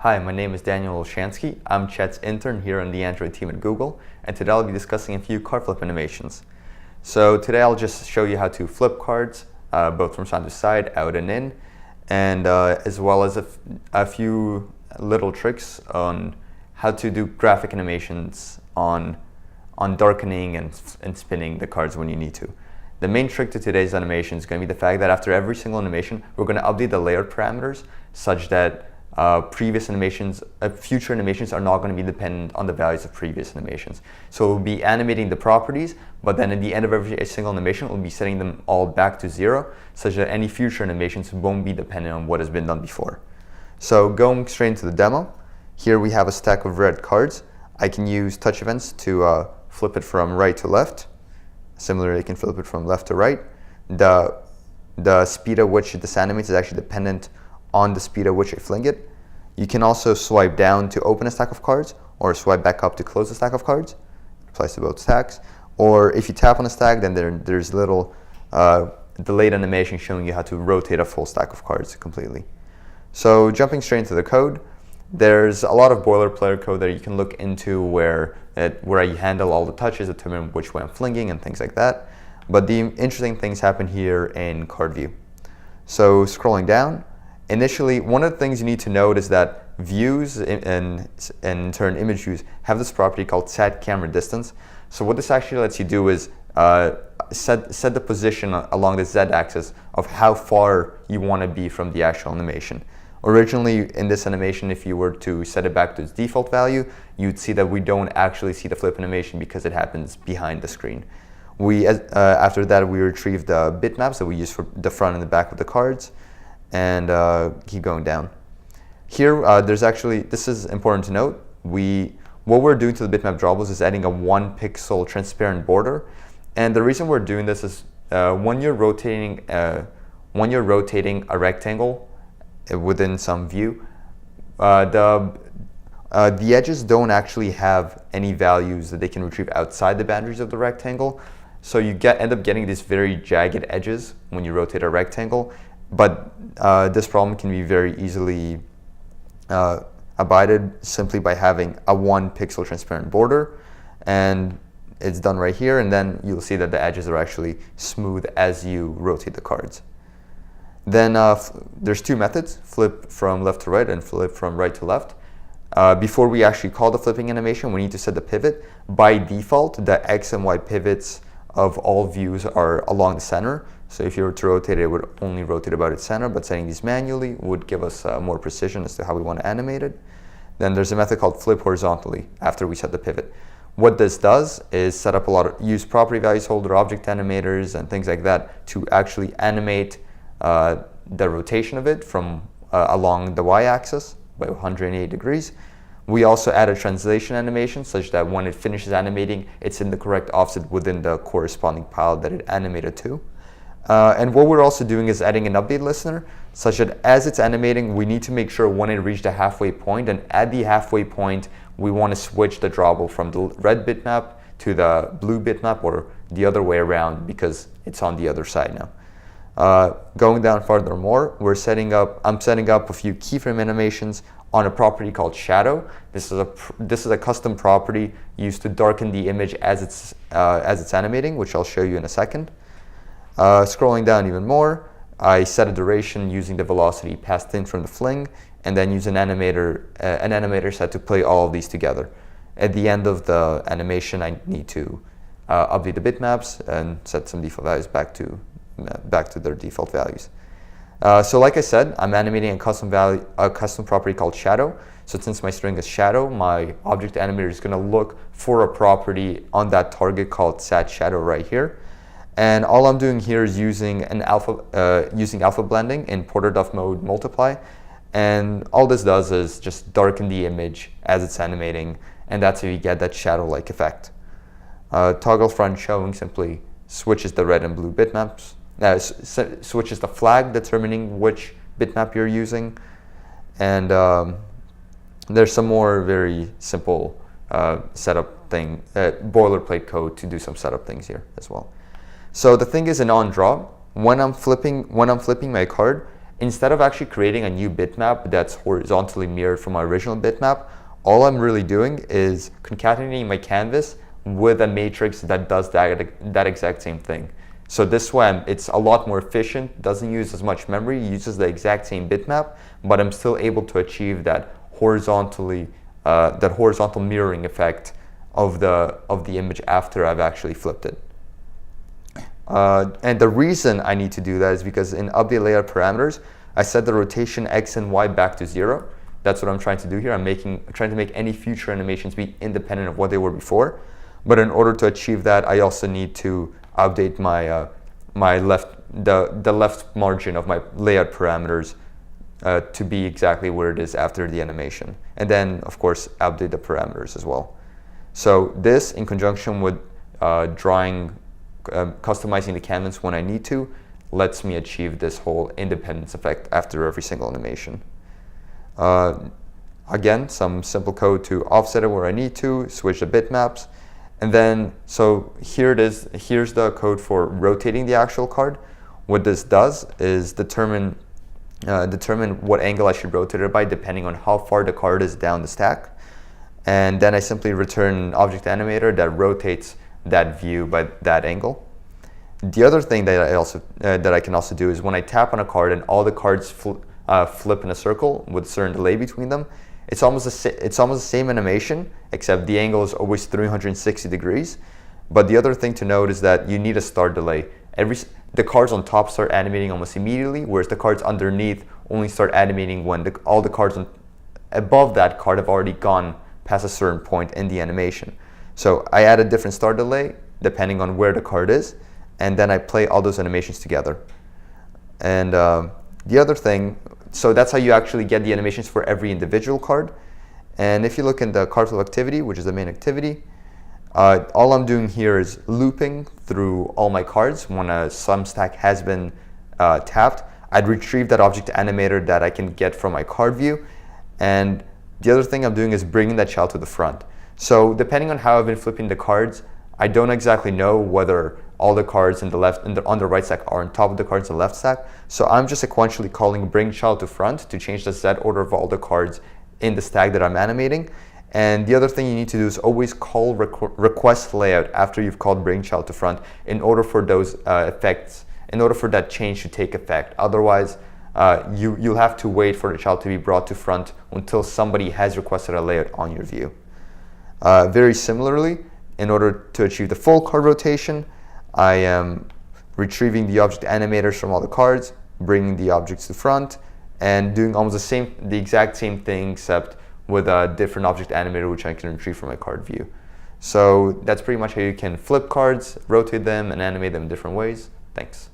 Hi, my name is Daniel Olshansky. I'm Chet's intern here on the Android team at Google, and today I'll be discussing a few card flip animations. So today I'll just show you how to flip cards, both from side to side, out and in, and as well as a few little tricks on how to do graphic animations on darkening and spinning the cards when you need to. The main trick to today's animation is going to be the fact that after every single animation, we're going to update the layer parameters such that future animations are not going to be dependent on the values of previous animations. So we'll be animating the properties, but then at the end of every single animation, we'll be setting them all back to 0, such that any future animations won't be dependent on what has been done before. So going straight into the demo, here we have a stack of red cards. I can use touch events to flip it from right to left. Similarly, I can flip it from left to right. The speed at which this animates is actually dependent on the speed at which I fling it. You can also swipe down to open a stack of cards, or swipe back up to close a stack of cards. It applies to both stacks. Or if you tap on a stack, then there's little delayed animation showing you how to rotate a full stack of cards completely. So jumping straight into the code, there's a lot of boilerplate code that you can look into where you handle all the touches, determine which way I'm flinging and things like that. But the interesting things happen here in card view. So scrolling down, initially, one of the things you need to note is that views and in turn image views have this property called set camera distance. So what this actually lets you do is set the position along the z-axis of how far you want to be from the actual animation. Originally, in this animation, if you were to set it back to its default value, you'd see that we don't actually see the flip animation because it happens behind the screen. After that, we retrieved the bitmaps that we use for the front and the back of the cards, and keep going down. Here, this is important to note. What we're doing to the bitmap drawables is adding a 1 pixel transparent border, and the reason we're doing this is when you're rotating a rectangle within some view, the edges don't actually have any values that they can retrieve outside the boundaries of the rectangle. So you end up getting these very jagged edges when you rotate a rectangle. But this problem can be very easily abided simply by having a 1 pixel transparent border. And it's done right here. And then you'll see that the edges are actually smooth as you rotate the cards. Then there's two methods, flip from left to right and flip from right to left. Before we actually call the flipping animation, we need to set the pivot. By default, the X and Y pivots of all views are along the center. So if you were to rotate it, it would only rotate about its center, but setting these manually would give us more precision as to how we want to animate it. Then there's a method called flip horizontally after we set the pivot. What this does is set up use property values holder, object animators, and things like that to actually animate the rotation of it from along the y-axis by 180 degrees. We also add a translation animation such that when it finishes animating, it's in the correct offset within the corresponding pile that it animated to. And what we're also doing is adding an update listener such that as it's animating, we need to make sure when it reached a halfway point, and at the halfway point, we want to switch the drawable from the red bitmap to the blue bitmap or the other way around because it's on the other side now. Going down furthermore, I'm setting up a few keyframe animations on a property called shadow. This is a custom property used to darken the image as it's animating, which I'll show you in a second. Scrolling down even more, I set a duration using the velocity passed in from the fling, and then use an animator set to play all of these together. At the end of the animation, I need to update the bitmaps and set some default values back to their default values. So like I said, I'm animating a custom property called shadow. So since my string is shadow, my object animator is going to look for a property on that target called sat shadow right here. And all I'm doing here is using alpha blending in porter.def mode multiply. And all this does is just darken the image as it's animating, and that's how you get that shadow-like effect. Toggle front showing simply switches the red and blue bitmaps. Switches the flag determining which bitmap you're using, and there's some more very simple boilerplate code to do some setup things here as well. So the thing is, in on draw, when I'm flipping my card, instead of actually creating a new bitmap that's horizontally mirrored from my original bitmap, all I'm really doing is concatenating my canvas with a matrix that does that exact same thing. So this way, it's a lot more efficient, doesn't use as much memory, uses the exact same bitmap, but I'm still able to achieve that horizontal mirroring effect of the image after I've actually flipped it. And the reason I need to do that is because in update layout parameters, I set the rotation X and Y back to 0. That's what I'm trying to do here. I'm trying to make any future animations be independent of what they were before. But in order to achieve that, I also need to update my the left margin of my layout parameters to be exactly where it is after the animation. And then, of course, update the parameters as well. So this, in conjunction with customizing the canvas when I need to, lets me achieve this whole independence effect after every single animation. Again, some simple code to offset it where I need to, switch the bitmaps. And then, so here it is. Here's the code for rotating the actual card. What this does is determine what angle I should rotate it by depending on how far the card is down the stack. And then I simply return an object animator that rotates that view by that angle. The other thing that I can also do is when I tap on a card and all the cards flip in a circle with a certain delay between them, it's almost the same animation, except the angle is always 360 degrees. But the other thing to note is that you need a start delay. The cards on top start animating almost immediately, whereas the cards underneath only start animating when all the cards above that card have already gone past a certain point in the animation. So I add a different start delay depending on where the card is, and then I play all those animations together. And the other thing, so that's how you actually get the animations for every individual card. And if you look in the Cardflip activity, which is the main activity, all I'm doing here is looping through all my cards. When some stack has been tapped, I'd retrieve that object animator that I can get from my card view. And the other thing I'm doing is bringing that child to the front. So depending on how I've been flipping the cards, I don't exactly know whether all the cards on the right stack are on top of the cards on the left stack. So I'm just sequentially calling bring child to front to change the Z order of all the cards in the stack that I'm animating. And the other thing you need to do is always call request layout after you've called bring child to front in order for those effects, in order for that change to take effect. Otherwise, you'll have to wait for the child to be brought to front until somebody has requested a layout on your view. Very similarly, in order to achieve the full card rotation, I am retrieving the object animators from all the cards, bringing the objects to front, and doing almost the exact same thing, except with a different object animator which I can retrieve from my card view. So that's pretty much how you can flip cards, rotate them, and animate them in different ways. Thanks.